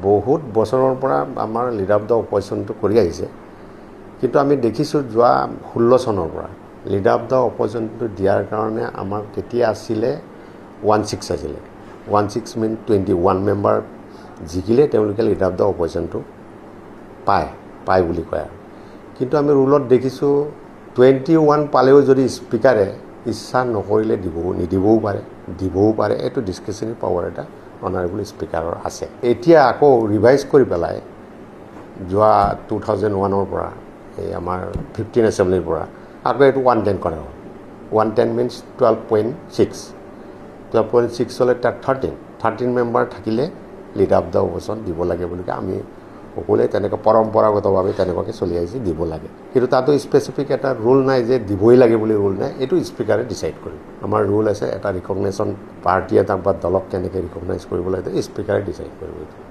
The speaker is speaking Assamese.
বহুত বছৰৰ পৰা আমাৰ লিডাৰ অফ দ্য অপজিশ্যনটো কৰি আহিছে কিন্তু আমি দেখিছোঁ যোৱা 16 চনৰ পৰা লিডাৰ অফ দ্য অপজিশ্যনটো দিয়াৰ কাৰণে আমাৰ কেতিয়া আছিলে 16 আছিলে 16 মিন 21 মেম্বাৰ জিকিলে তেওঁলোকে লিডাৰ অফ দ্য অপজিশ্যনটো পায় বুলি কয় আৰু কিন্তু আমি ৰুলত দেখিছোঁ 21 পালেও যদি স্পীকাৰে ইচ্ছা নকৰিলে নিদিবও পাৰে দিবও পাৰে এইটো ডিছকাশ্যন পাৱাৰ এটা অনাৰেবল স্পীকাৰৰ আছে এতিয়া আকৌ ৰিভাইজ কৰি পেলাই যোৱা 2001ৰ পৰা এই আমাৰ 15 এছেম্বলিৰ পৰা আকৌ এইটো 110 কৰা হ'ল 110 মিনছ 12.6 হ'লে তাত 13 মেম্বাৰ থাকিলে লিডাৰ অফ দ্য অপজিশ্যন দিব লাগে বুলি আমি সকলোৱে তেনেকৈ পৰম্পৰাগতভাৱে তেনেকুৱাকৈ চলি আহিছে দিব লাগে কিন্তু তাতো স্পেচিফিক এটা ৰুল নাই যে দিবই লাগে বুলি ৰুল নাই এইটো স্পীকাৰে ডিচাইড কৰিব আমাৰ ৰুল আছে এটা ৰিকগনেশ্যন পাৰ্টি এটা বা দলক কেনেকৈ ৰিকগনাইজ কৰিব লাগে স্পীকাৰে ডিচাইড কৰিব